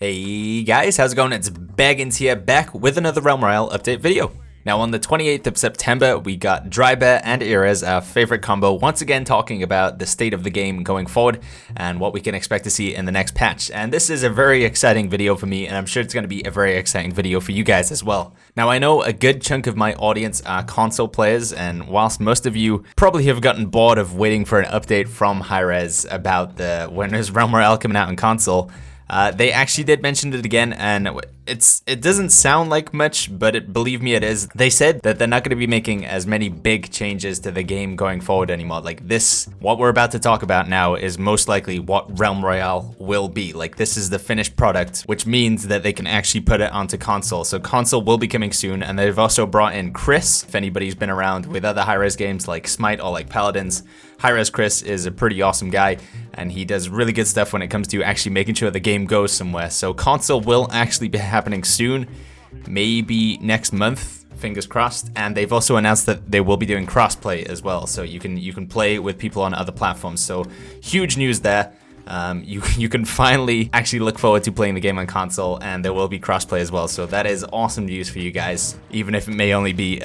Hey guys, how's it going? It's Baggins here, back with another Realm Royale update video. Now on the 28th of September, we got Drybear and Erez, our favorite combo, once again talking about the state of the game going forward and what we can expect to see in the next patch. And this is a very exciting video for me, and I'm sure it's going to be a very exciting video for you guys as well. Now I know a good chunk of my audience are console players, and whilst most of you probably have gotten bored of waiting for an update from Erez about when is Realm Royale coming out on console, they actually did mention it again, and it doesn't sound like much, but believe me, it is. They said that they're not going to be making as many big changes to the game going forward anymore. Like this, what we're about to talk about now is most likely what Realm Royale will be. Like this is the finished product, which means that they can actually put it onto console. So console will be coming soon, and they've also brought in Chris. If anybody's been around with other high-res games like Smite or like Paladins, high-res Chris is a pretty awesome guy, and he does really good stuff when it comes to actually making sure the game goes somewhere. So console will actually be happening soon, maybe next month, fingers crossed. And they've also announced that they will be doing crossplay as well, so you can play with people on other platforms. So huge news there. You can finally actually look forward to playing the game on console, and there will be crossplay as well. So that is awesome news for you guys, even if it may only be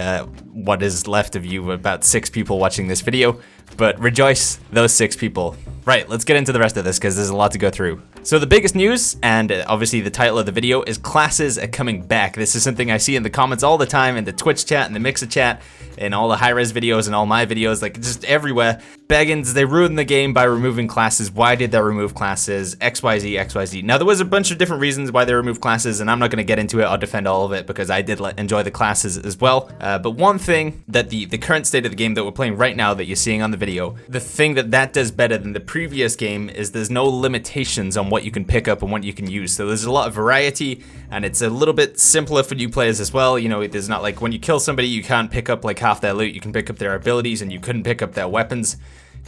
what is left of you, about 6 people watching this video. But rejoice, those 6 people. Right, let's get into the rest of this because there's a lot to go through. So the biggest news, and obviously the title of the video, is classes are coming back. This is something I see in the comments all the time, in the Twitch chat, in the Mixer chat, in all the high-res videos, and all my videos, like just everywhere. Baggins, they ruined the game by removing classes. Why did they remove classes? XYZ, XYZ. Now there was a bunch of different reasons why they removed classes, and I'm not going to get into it or defend all of it because I did enjoy the classes as well. But one thing that the current state of the game that we're playing right now that you're seeing on the video, the thing that does better than the previous game is there's no limitations on what you can pick up and what you can use. So there's a lot of variety, and it's a little bit simpler for new players as well. You know, there's not like when you kill somebody you can't pick up like half their loot. You can pick up their abilities, and you couldn't pick up their weapons.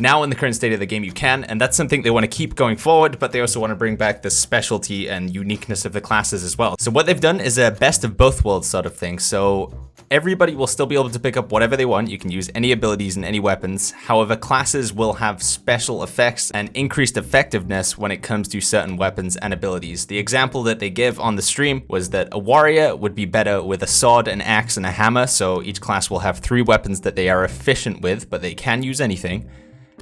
Now in the current state of the game you can, and that's something they want to keep going forward, but they also want to bring back the specialty and uniqueness of the classes as well. So what they've done is a best of both worlds sort of thing. So everybody will still be able to pick up whatever they want. You can use any abilities and any weapons. However, classes will have special effects and increased effectiveness when it comes to certain weapons and abilities. The example that they give on the stream was that a warrior would be better with a sword, an axe, and a hammer. So each class will have 3 weapons that they are efficient with, but they can use anything,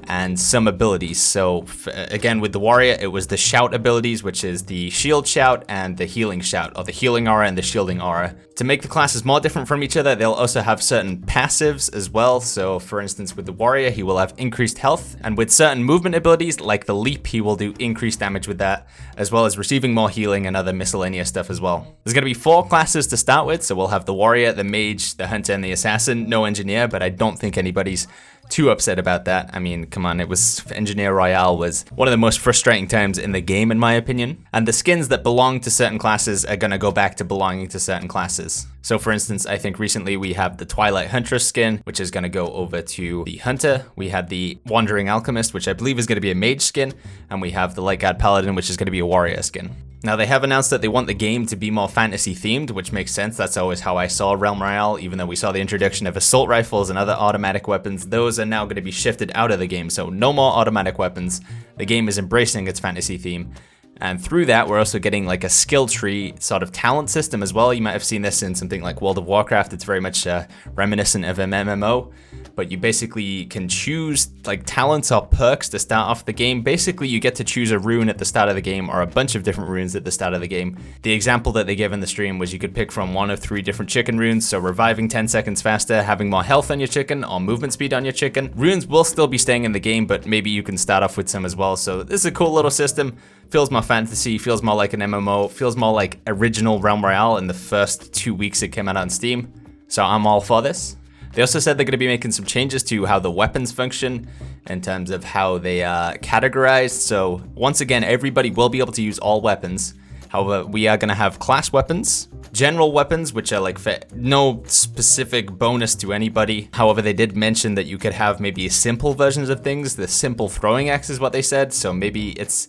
and some abilities. So again, with the warrior, it was the shout abilities, which is the shield shout and the healing shout, or the healing aura and the shielding aura. To make the classes more different from each other, they'll also have certain passives as well. So for instance, with the warrior, he will have increased health, and with certain movement abilities like the leap, he will do increased damage with that, as well as receiving more healing and other miscellaneous stuff as well. There's going to be 4 classes to start with, so we'll have the warrior, the mage, the hunter, and the assassin. No engineer, but I don't think anybody's too upset about that. I mean, come on, Engineer Royale was one of the most frustrating times in the game, in my opinion. And the skins that belong to certain classes are gonna go back to belonging to certain classes. So for instance, I think recently we have the Twilight Huntress skin, which is gonna go over to the Hunter. We had the Wandering Alchemist, which I believe is gonna be a mage skin. And we have the Light Guard Paladin, which is gonna be a warrior skin. Now they have announced that they want the game to be more fantasy themed, which makes sense. That's always how I saw Realm Royale, even though we saw the introduction of assault rifles and other automatic weapons. Those are now going to be shifted out of the game, so no more automatic weapons. The game is embracing its fantasy theme. And through that, we're also getting like a skill tree sort of talent system as well. You might have seen this in something like World of Warcraft. It's very much reminiscent of an MMO, but you basically can choose like talents or perks to start off the game. Basically, you get to choose a rune at the start of the game, or a bunch of different runes at the start of the game. The example that they gave in the stream was you could pick from one of 3 different chicken runes, so reviving 10 seconds faster, having more health on your chicken, or movement speed on your chicken. Runes will still be staying in the game, but maybe you can start off with some as well. So this is a cool little system. Feels more fantasy, feels more like an MMO, feels more like original Realm Royale in the first 2 weeks it came out on Steam. So I'm all for this. They also said they're going to be making some changes to how the weapons function in terms of how they categorized. So once again, everybody will be able to use all weapons. However, we are going to have class weapons, general weapons, which are like no specific bonus to anybody. However, they did mention that you could have maybe simple versions of things. The simple throwing axe is what they said. So maybe it's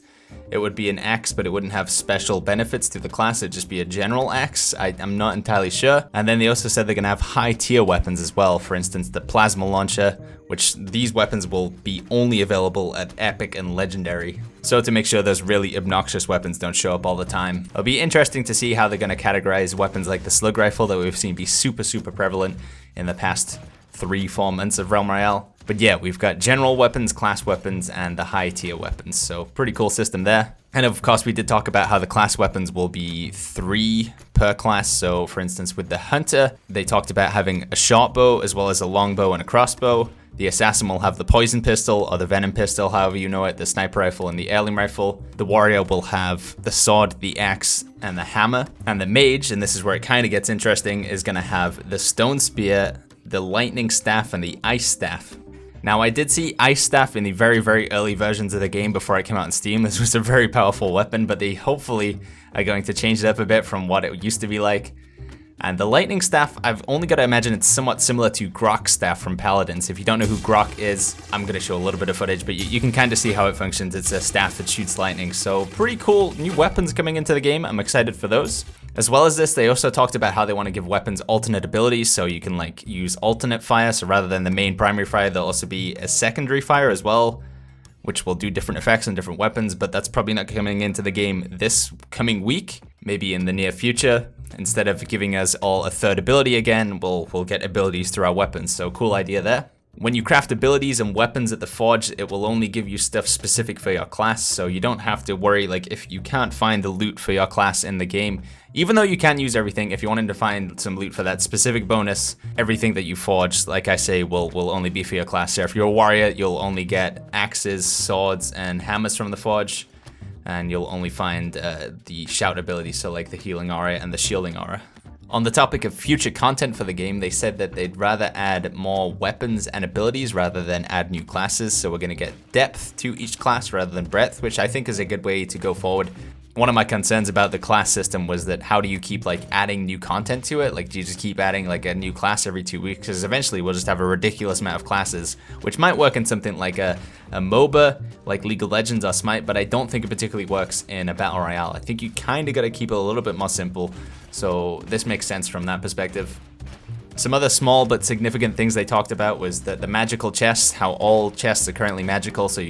it would be an axe, but it wouldn't have special benefits to the class. It'd just be a general axe. I'm not entirely sure. And then they also said they're gonna have high tier weapons as well. For instance, the plasma launcher, which these weapons will be only available at epic and legendary. So to make sure those really obnoxious weapons don't show up all the time. It'll be interesting to see how they're gonna categorize weapons like the slug rifle that we've seen be super prevalent in the past 3-4 months of Realm Royale. But yeah, we've got general weapons, class weapons, and the high tier weapons. So pretty cool system there. And of course, we did talk about how the class weapons will be 3 per class. So for instance, with the hunter, they talked about having a short bow as well as a long bow and a crossbow. The assassin will have the poison pistol or the venom pistol, however you know it, the sniper rifle and the heirloom rifle. The warrior will have the sword, the axe, and the hammer. And the mage, and this is where it kind of gets interesting, is gonna have the stone spear, the lightning staff, and the ice staff. Now, I did see Ice Staff in the very early versions of the game before it came out on Steam. This was a very powerful weapon, but they hopefully are going to change it up a bit from what it used to be like. And the Lightning Staff, I've only got to imagine it's somewhat similar to Grok's Staff from Paladins. If you don't know who Grok is, I'm going to show a little bit of footage, but you can kind of see how it functions. It's a staff that shoots lightning, so pretty cool new weapons coming into the game. I'm excited for those. As well as this, they also talked about how they want to give weapons alternate abilities, so you can like use alternate fire, so rather than the main primary fire, there'll also be a secondary fire as well, which will do different effects on different weapons, but that's probably not coming into the game this coming week, maybe in the near future. Instead of giving us all a third ability again, we'll get abilities through our weapons, so cool idea there. When you craft abilities and weapons at the forge, it will only give you stuff specific for your class, so you don't have to worry like if you can't find the loot for your class in the game. Even though you can use everything, if you wanted to find some loot for that specific bonus, everything that you forge, like I say, will only be for your class. So if you're a warrior, you'll only get axes, swords, and hammers from the forge, and you'll only find the shout ability, so like the healing aura and the shielding aura. On the topic of future content for the game, they said that they'd rather add more weapons and abilities rather than add new classes, so we're going to get depth to each class rather than breadth, which I think is a good way to go forward. One of my concerns about the class system was that how do you keep like adding new content to it? Like, do you just keep adding like a new class every 2 weeks? Because eventually we'll just have a ridiculous amount of classes, which might work in something like a MOBA, like League of Legends or Smite, but I don't think it particularly works in a Battle Royale. I think you kind of got to keep it a little bit more simple, so this makes sense from that perspective. Some other small but significant things they talked about was that the magical chests, how all chests are currently magical, so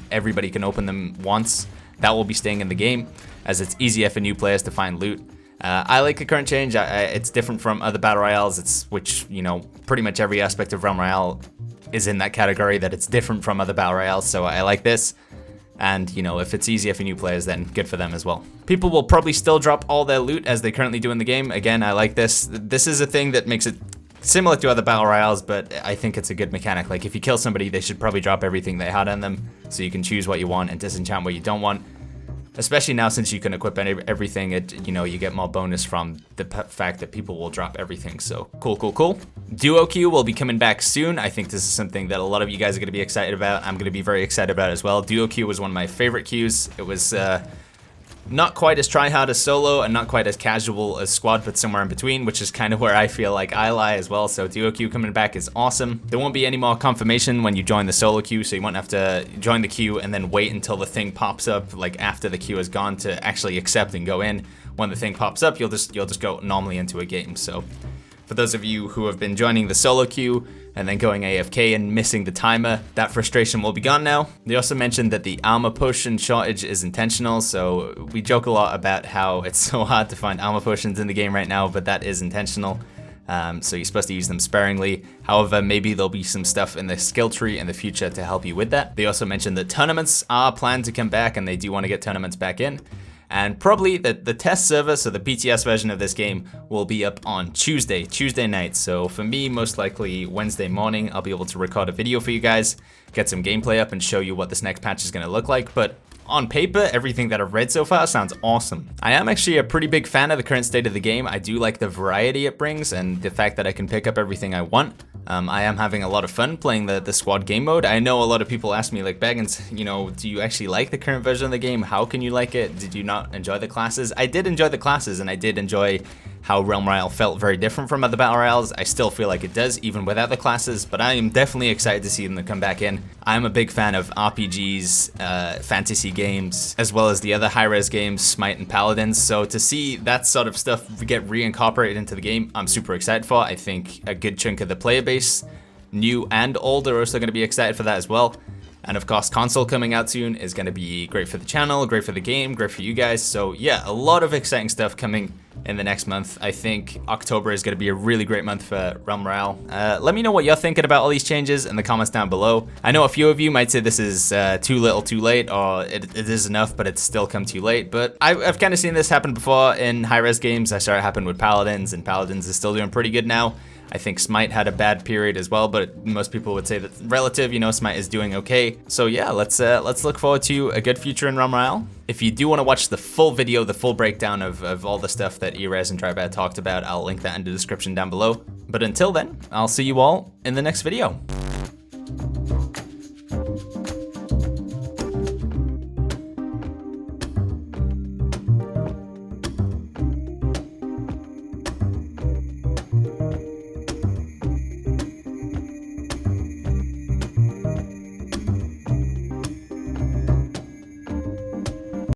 everybody can open them once. That will be staying in the game, as it's easier for new players to find loot. I like the current change. It's different from other Battle Royales, which, you know, pretty much every aspect of Realm Royale is in that category, that it's different from other Battle Royales, so I like this. And, you know, if it's easier for new players, then good for them as well. People will probably still drop all their loot as they currently do in the game. Again, I like this. This is a thing that makes it similar to other Battle Royales, but I think it's a good mechanic. Like, if you kill somebody, they should probably drop everything they had on them, so you can choose what you want and disenchant what you don't want. Especially now, since you can equip everything, you get more bonus from the fact that people will drop everything. So cool. Duo queue will be coming back soon. I think this is something that a lot of you guys are going to be excited about. I'm going to be very excited about it as well. Duo queue was one of my favorite queues. It was not quite as try-hard as solo and not quite as casual as squad, but somewhere in between, which is kind of where I feel like I lie as well. So duo queue coming back is awesome. There won't be any more confirmation when you join the solo queue, so you won't have to join the queue and then wait until the thing pops up, like after the queue is gone, to actually accept and go in. When the thing pops up, you'll just go normally into a game. So for those of you who have been joining the solo queue and then going AFK and missing the timer, that frustration will be gone now. They also mentioned that the armor potion shortage is intentional, so we joke a lot about how it's so hard to find armor potions in the game right now, but that is intentional. So you're supposed to use them sparingly. However, maybe there'll be some stuff in the skill tree in the future to help you with that. They also mentioned that tournaments are planned to come back, and they do want to get tournaments back in. And probably the test server, so the PTS version of this game, will be up on Tuesday night. So for me, most likely Wednesday morning, I'll be able to record a video for you guys, get some gameplay up and show you what this next patch is going to look like. But on paper, everything that I've read so far sounds awesome. I am actually a pretty big fan of the current state of the game. I do like the variety it brings and the fact that I can pick up everything I want. I am having a lot of fun playing the squad game mode. I know a lot of people ask me, like, Baggins, do you actually like the current version of the game? How can you like it? Did you not enjoy the classes? I did enjoy the classes, and I did enjoy how Realm Royale felt very different from other battle royales. I still feel like it does, even without the classes, but I am definitely excited to see them come back in. I'm a big fan of RPGs, fantasy games, as well as the other high-res games, Smite and Paladins, so to see that sort of stuff get reincorporated into the game, I'm super excited for. I think a good chunk of the player base, new and old, are also going to be excited for that as well. And of course, console coming out soon is going to be great for the channel, great for the game, great for you guys. So yeah, a lot of exciting stuff coming in the next month. I think October is going to be a really great month for Realm Royale. Let me know what you're thinking about all these changes in the comments down below. I know a few of you might say this is too little too late, or it is enough but it's still come too late. But I've kind of seen this happen before in high-res games. I saw it happen with Paladins, and Paladins is still doing pretty good now. I think Smite had a bad period as well, but most people would say that relative, you know, Smite is doing okay. So yeah, let's look forward to a good future in Realm Royale. If you do want to watch the full video, the full breakdown of all the stuff that Erez and Drybear talked about, I'll link that in the description down below. But until then, I'll see you all in the next video.